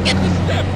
Get the step.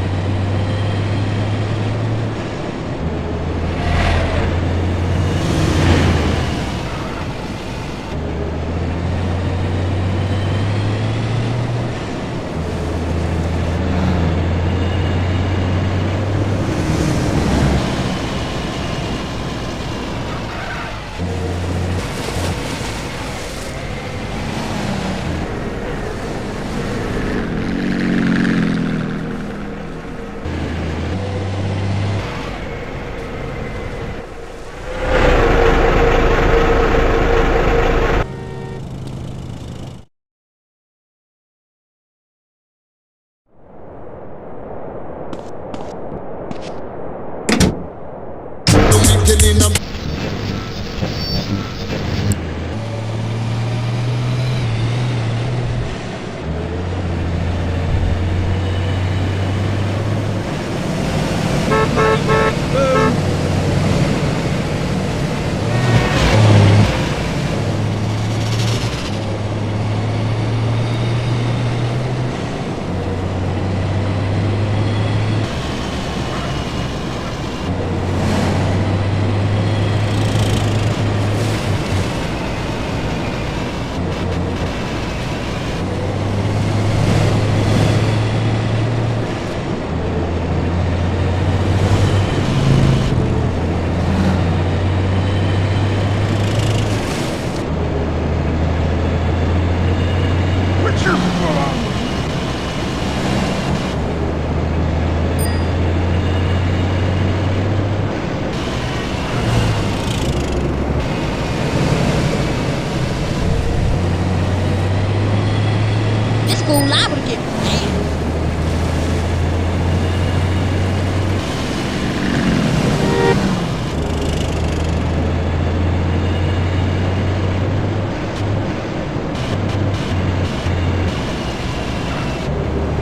Liable to get mad.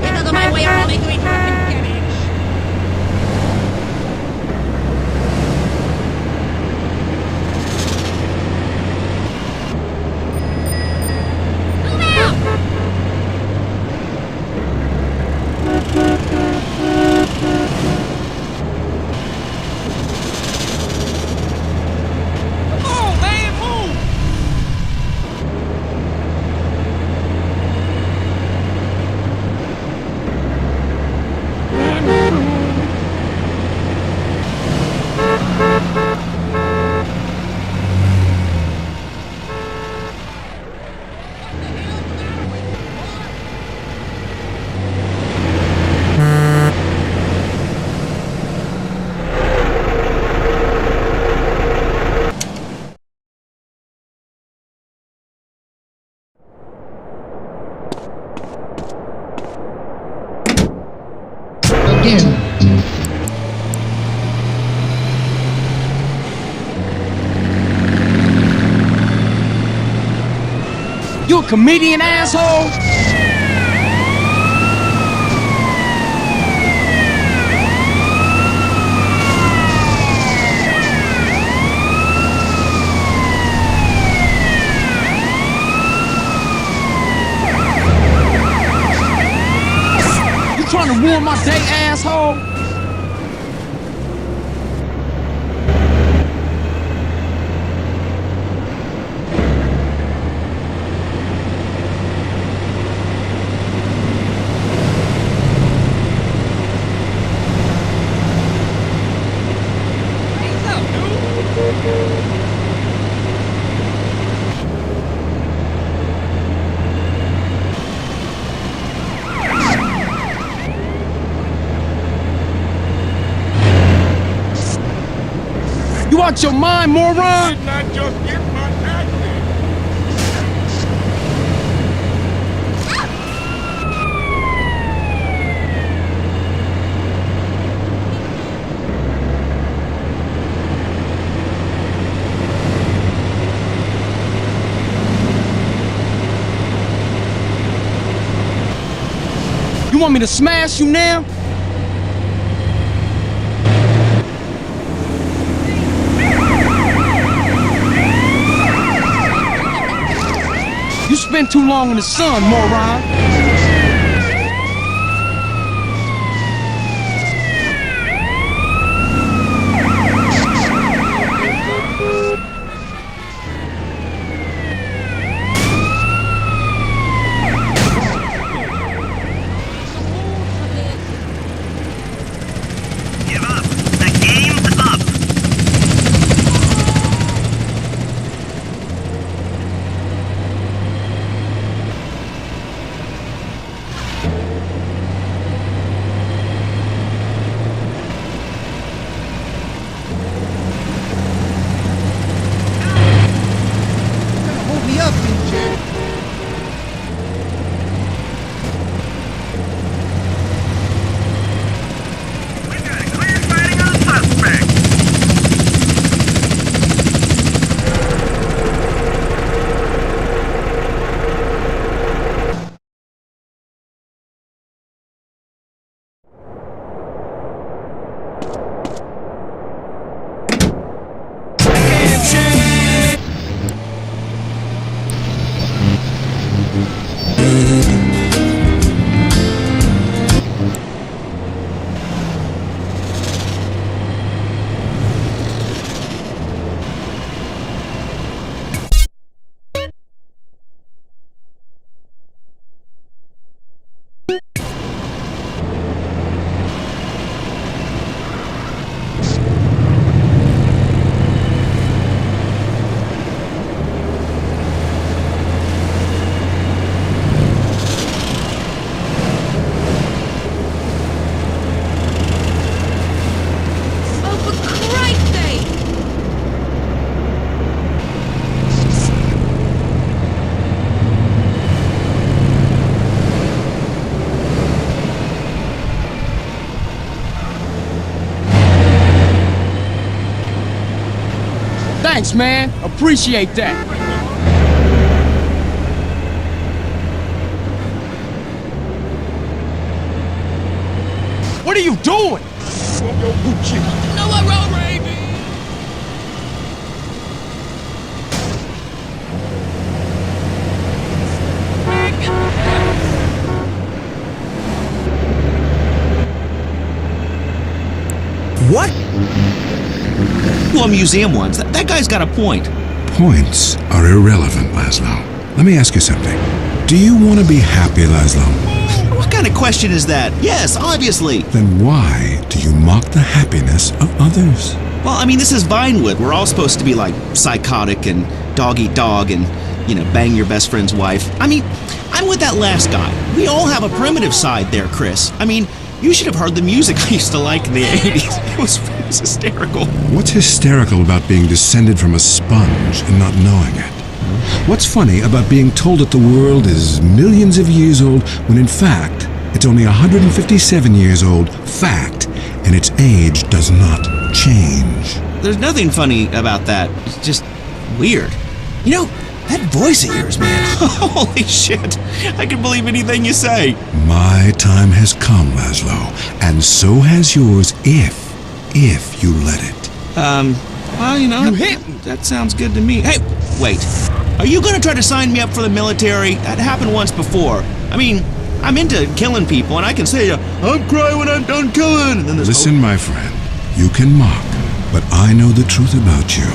Because of my way of only doing fucking damage. Move out! You a comedian, asshole? You trying to ruin my day, asshole? You out your mind, moron? Did not just get my taxes. You want me to smash you now? You spent too long in the sun, moron. Thanks, man. Appreciate that. What are you doing? No one road rage! What? Well, museum ones. That guy's got a point. Points are irrelevant, Laszlo. Let me ask you something. Do you want to be happy, Laszlo? What kind of question is that? Yes, obviously. Then why do you mock the happiness of others? Well, I mean, this is Vinewood. We're all supposed to be like psychotic and dog eat dog and, bang your best friend's wife. I mean, I'm with that last guy. We all have a primitive side there, Chris. I mean, you should have heard the music I used to like in the 80s. It was hysterical. What's hysterical about being descended from a sponge and not knowing it? What's funny about being told that the world is millions of years old when in fact it's only 157 years old, fact, and its age does not change? There's nothing funny about that. It's just weird. That voice of yours, man. Holy shit. I can believe anything you say. My time has come, Laszlo, and so has yours if you let it. Well, You hit me. that sounds good to me. Hey, wait. Are you gonna try to sign me up for the military? That happened once before. I mean, I'm into killing people, and I can say, I'm crying when I'm done killing. And then Listen, my friend, you can mock, but I know the truth about you.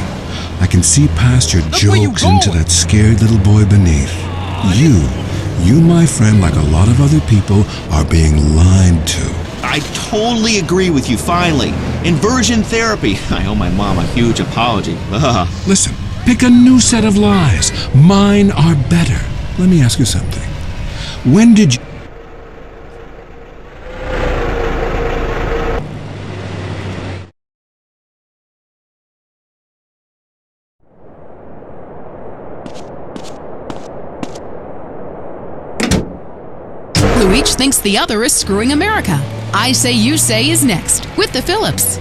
I can see past your Look where you jokes into going. that scared little boy beneath. You, my friend, like a lot of other people, are being lied to. I totally agree with you, finally. Inversion therapy. I owe my mom a huge apology. Ugh. Listen, pick a new set of lies. Mine are better. Let me ask you something. When did you... Who each thinks the other is screwing America. I Say You Say is next, with the Phillips.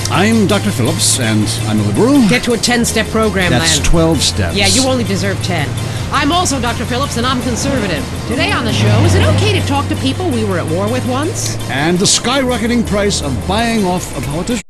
I'm Dr. Phillips, and I'm a liberal. Get to a 10-step program, That's then. 12 steps. Yeah, you only deserve 10. I'm also Dr. Phillips, and I'm conservative. Today on the show, is it okay to talk to people we were at war with once? And the skyrocketing price of buying off a politician.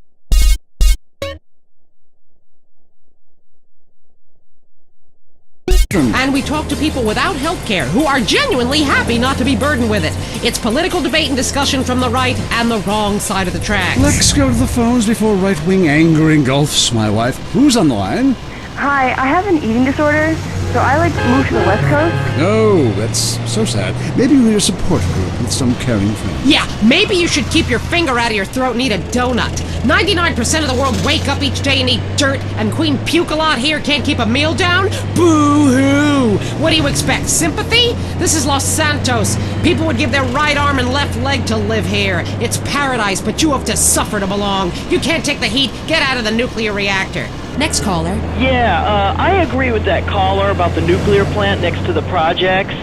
And we talk to people without health care who are genuinely happy not to be burdened with it. It's political debate and discussion from the right and the wrong side of the tracks. Let's go to the phones before right-wing anger engulfs my wife. Who's on the line? Hi, I have an eating disorder, so I like to move to the West Coast. Oh, that's so sad. Maybe you need a support group with some caring friends. Yeah, maybe you should keep your finger out of your throat and eat a donut. 99% of the world wake up each day and eat dirt, and Queen Puke-a-Lot here can't keep a meal down? Boo-hoo! What do you expect, sympathy? This is Los Santos. People would give their right arm and left leg to live here. It's paradise, but you have to suffer to belong. You can't take the heat. Get out of the nuclear reactor. Next caller. Yeah, I agree with that caller about the nuclear plant next to the projects.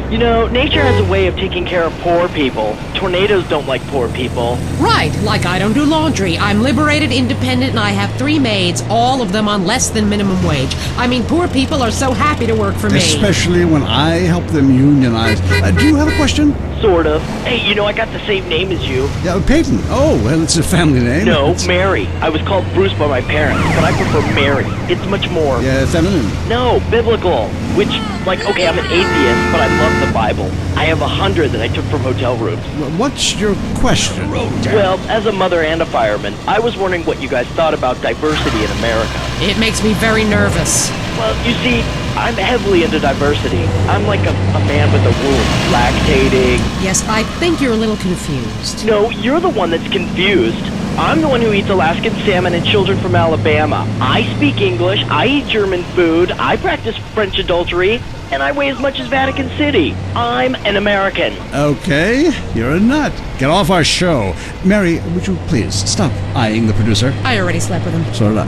Nature has a way of taking care of poor people. Tornadoes don't like poor people. Right, like I don't do laundry. I'm liberated, independent, and I have 3 maids, all of them on less than minimum wage. I mean, poor people are so happy to work for me. Especially when I help them unionize. Do you have a question? Sort of. Hey, I got the same name as you. Yeah, Peyton. Oh, well, it's a family name. No, It's- Mary. I was called Bruce by my parents, but I prefer Mary. It's much more... Yeah, feminine. No, biblical. Which, okay, I'm an atheist, but I love the Bible. I have 100 that I took from hotel rooms. What's your question? Well, as a mother and a fireman, I was wondering what you guys thought about diversity in America. It makes me very nervous. Well, you see, I'm heavily into diversity. I'm like a man with a womb, lactating. Yes, I think you're a little confused. No, you're the one that's confused. I'm the one who eats Alaskan salmon and children from Alabama. I speak English, I eat German food, I practice French adultery, and I weigh as much as Vatican City. I'm an American. Okay, you're a nut. Get off our show. Mary, would you please stop eyeing the producer? I already slept with him. So did I.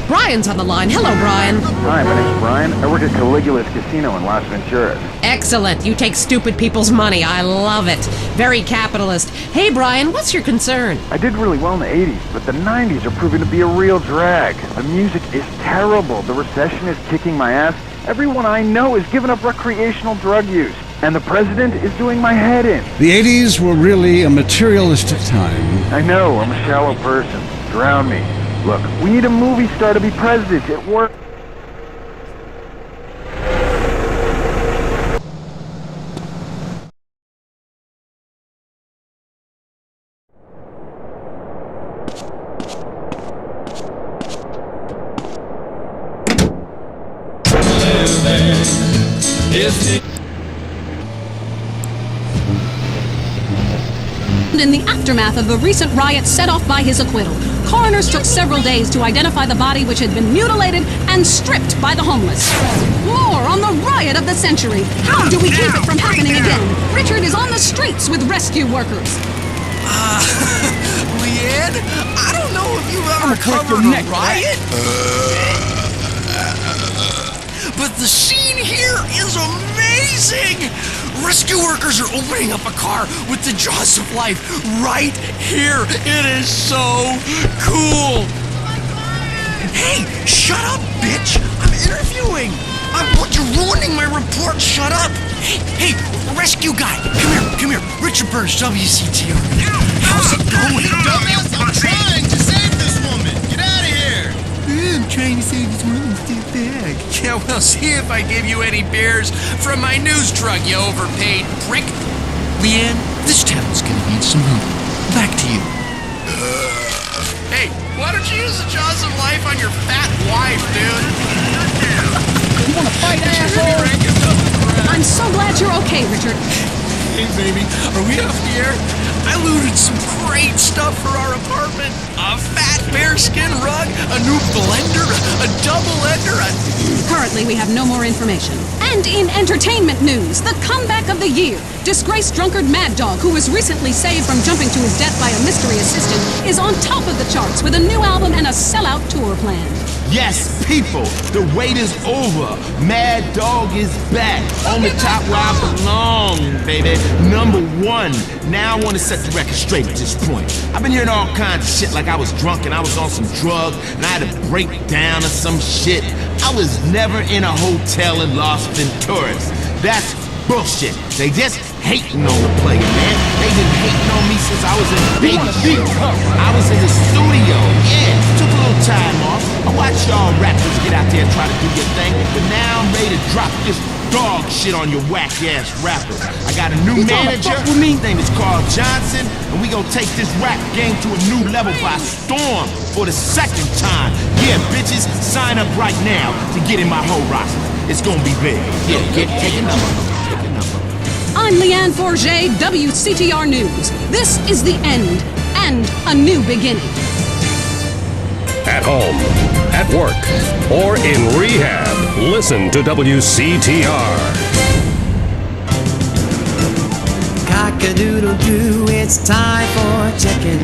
Brian's on the line. Hello, Brian. Hi, my name's Brian. I work at Caligula's Casino in Las Venturas. Excellent. You take stupid people's money. I love it. Very capitalist. Hey, Brian, what's your concern? I did really well in the 80s, but the 90s are proving to be a real drag. The music is terrible. The recession is kicking my ass. Everyone I know is giving up recreational drug use. And the president is doing my head in. The 80s were really a materialistic time. I know, I'm a shallow person. Drown me. Look, we need a movie star to be president. It worked. In the aftermath of a recent riot set off by his acquittal, coroners took several days to identify the body which had been mutilated and stripped by the homeless. More on the riot of the century. How do we keep it from happening again? Richard is on the streets with rescue workers. Leanne, I don't know if you've ever covered a riot, but the scene here is amazing! Rescue workers are opening up a car with the jaws of life right here. It is so cool. Hey, shut up, bitch. I'm interviewing. You're ruining my report. Shut up. Hey, rescue guy. Come here. Richard Burns, WCTR. How's it going? Dumbass, I'm trying to save this woman. Get out of here. I'm trying to save this woman's dead bag. Yeah, well, see if I give you any beers from my news truck, you overpaid prick. Leanne, this town's gonna need some help. Back to you. Hey, why don't you use the jaws of life on your fat wife, dude? You wanna fight, asshole? I'm so glad you're okay, Richard. Hey, baby, are we off the air? I looted some great stuff for our apartment. A fat bearskin rug, a new blender, a double-ender, Currently, we have no more information. And in entertainment news, the comeback of the year. Disgraced drunkard Mad Dog, who was recently saved from jumping to his death by a mystery assistant, is on top of the charts with a new album and a sellout tour planned. Yes, people, the wait is over. Mad Dog is back on the top where I belong, baby. Number one. Now I want to set the record straight at this point. I've been hearing all kinds of shit like I was drunk and I was on some drugs and I had a breakdown or some shit. I was never in a hotel in Las Venturas. That's bullshit. They just hating on the player, man. They've been hating on me since I was in Vegas. I was in the studio, took a little time off. I watched y'all rappers get out there and try to do your thing, but now I'm ready to drop this dog shit on your whack-ass rappers. I got a new manager, his name is Carl Johnson, and we gonna take this rap game to a new level by storm for the second time. Yeah, bitches, sign up right now to get in my whole roster. It's gonna be big. Yeah, take a number. I'm Leanne Forget, WCTR News. This is the end and a new beginning. At home, at work, or in rehab, listen to WCTR. Cock-a-doodle-doo, it's time for chicken.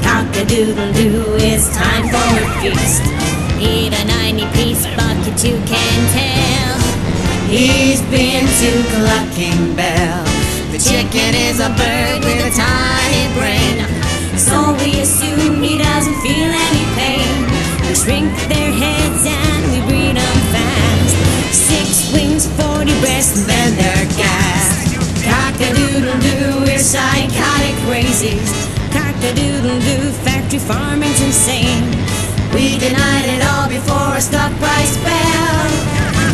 Cock-a-doodle-doo, it's time for a feast. Eat a 90-piece bucket, you can tell. He's been to Clucking Bell. The chicken is a bird with a tiny brain, so we assume he doesn't feel any pain. We shrink their heads and we breed them fast. 6 wings, 40 breasts, and then they're gassed. Cock-a-doodle-doo, we're psychotic crazies. Cock-a-doodle-doo, factory farming's insane. We denied it all before a stock price fell.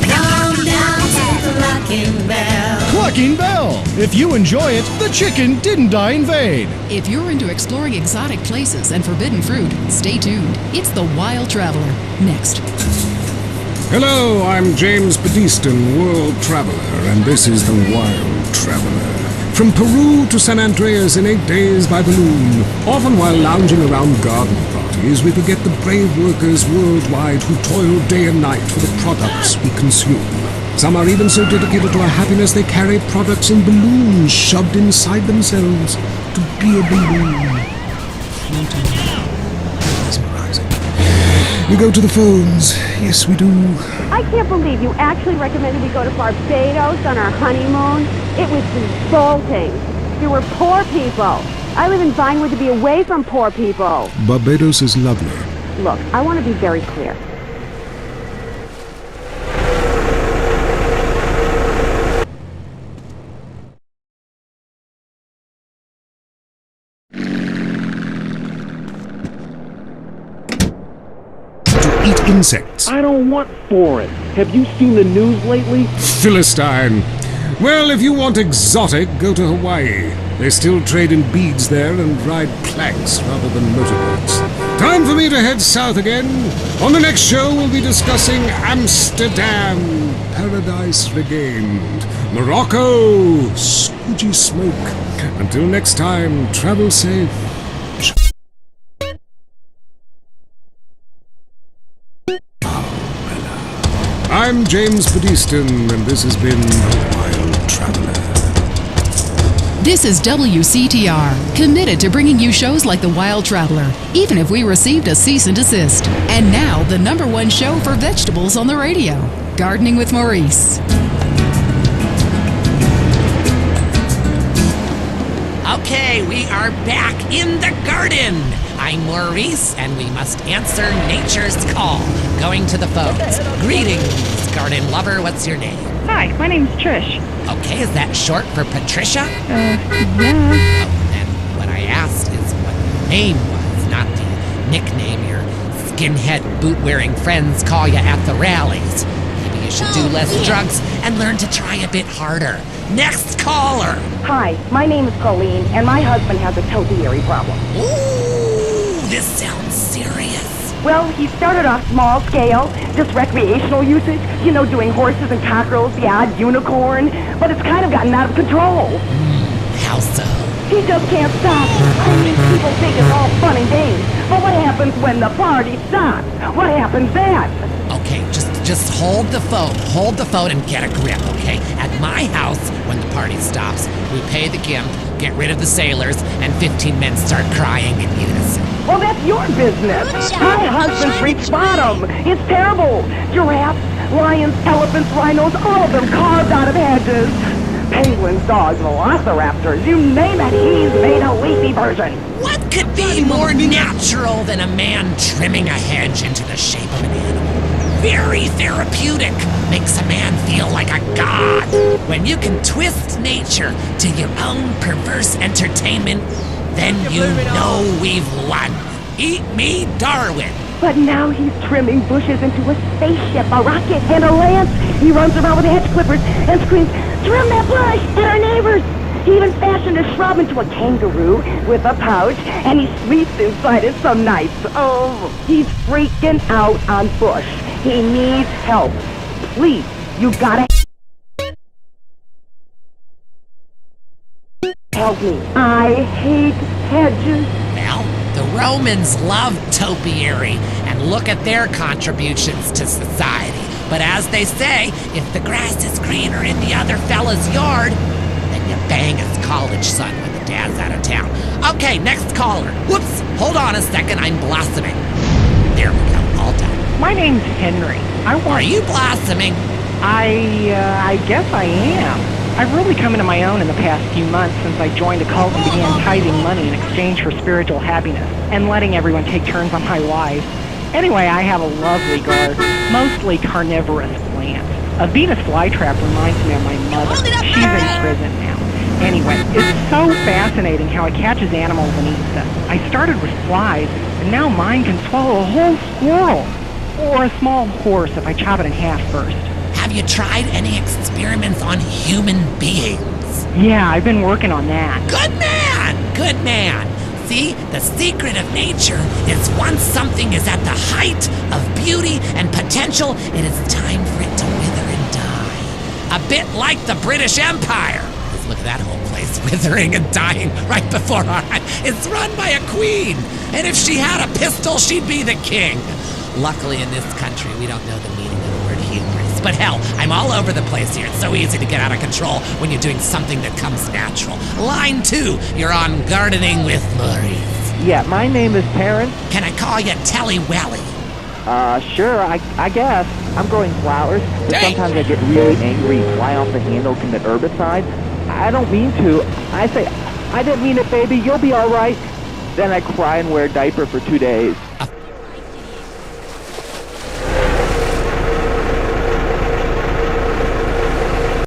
Come down to Clucking Bell. Clucking Bell! If you enjoy it, the chicken didn't die in vain. If you're into exploring exotic places and forbidden fruit, stay tuned. It's The Wild Traveler. Next. Hello, I'm James Badiston, world traveler, and this is The Wild Traveler. From Peru to San Andreas in 8 days by balloon. Often while lounging around garden parties, we forget the brave workers worldwide who toil day and night for the products we consume. Some are even so dedicated to our happiness they carry products in balloons shoved inside themselves to be a balloon. Floating. Mesmerizing. We go to the phones. Yes, we do. I can't believe you actually recommended we go to Barbados on our honeymoon. It was insulting. You were poor people. I live in Vinewood to be away from poor people. Barbados is lovely. Look, I want to be very clear. Eat insects. I don't want foreign. Have you seen the news lately? Philistine. Well, if you want exotic, go to Hawaii. They still trade in beads there and ride planks rather than motorboats. Time for me to head south again. On the next show, we'll be discussing Amsterdam, Paradise Regained, Morocco, Squidgy Smoke. Until next time, travel safe. I'm James Pedeston, and this has been The Wild Traveler. This is WCTR, committed to bringing you shows like The Wild Traveler, even if we received a cease and desist. And now, the #1 show for vegetables on the radio, Gardening with Maurice. Okay, we are back in the garden. I'm Maurice, and we must answer nature's call. Going to the phones. Greetings, garden lover. What's your name? Hi, my name's Trish. Okay, is that short for Patricia? Yeah. Oh, then what I asked is what your name was, not the nickname your skinhead boot-wearing friends call you at the rallies. Maybe you should do less drugs and learn to try a bit harder. Next caller. Hi, my name is Colleen, and my husband has a topiary problem. Ooh, this sounds serious. Well, he started off small scale, just recreational usage, doing horses and cockerels, the odd unicorn, but it's kind of gotten out of control. How so? He just can't stop. I mean, people think it's all fun and games, but what happens when the party stops? What happens then? Okay, just hold the phone and get a grip, okay? At my house, when the party stops, we pay the gimp, get rid of the sailors, and 15 men start crying in unison. Well, that's your business. My husband's reached bottom. It's terrible. Giraffes, lions, elephants, rhinos, all of them carved out of hedges. Penguins, dogs, velociraptors, you name it, he's made a leafy version. What could be more natural than a man trimming a hedge into the shape of an animal? Very therapeutic. Makes a man feel like a god. When you can twist nature to your own perverse entertainment, then you know we've won. Eat me, Darwin. But now he's trimming bushes into a spaceship, a rocket, and a lance. He runs around with hedge clippers and screams, "Trim that bush!" at our neighbors. He even fashioned a shrub into a kangaroo with a pouch, and he sleeps inside it some nights. Oh, he's freaking out on Bush. He needs help. Please, you gotta help me. I hate hedges. Well, the Romans loved topiary, and look at their contributions to society. But as they say, if the grass is greener in the other fella's yard, then you bang his college son when the dad's out of town. Okay, next caller. Whoops, hold on a second, I'm blossoming. There we go, all done. My name's Henry. Are you blossoming? I guess I am. I've really come into my own in the past few months since I joined a cult and began tithing money in exchange for spiritual happiness and letting everyone take turns on my wife. Anyway, I have a lovely garden, mostly carnivorous plants. A Venus flytrap reminds me of my mother. She's in prison now. Anyway, it's so fascinating how it catches animals and eats them. I started with flies, and now mine can swallow a whole squirrel. Or a small horse if I chop it in half first. Have you tried any experiments on human beings? Yeah, I've been working on that. Good man! Good man! See, the secret of nature is once something is at the height of beauty and potential, it is time for it to wither and die. A bit like the British Empire. Look at that whole place withering and dying right before our eyes. It's run by a queen, and if she had a pistol, she'd be the king. Luckily, in this country, we don't know the meaning of the word hubris. But hell, I'm all over the place here. It's so easy to get out of control when you're doing something that comes natural. Line 2, you're on Gardening with Maurice. Yeah, my name is Terrence. Can I call you Telly Welly? Sure, I guess. I'm growing flowers, but sometimes I get really angry, fly off the handle, commit herbicide. I don't mean to. I say, I didn't mean it, baby, you'll be alright. Then I cry and wear a diaper for 2 days.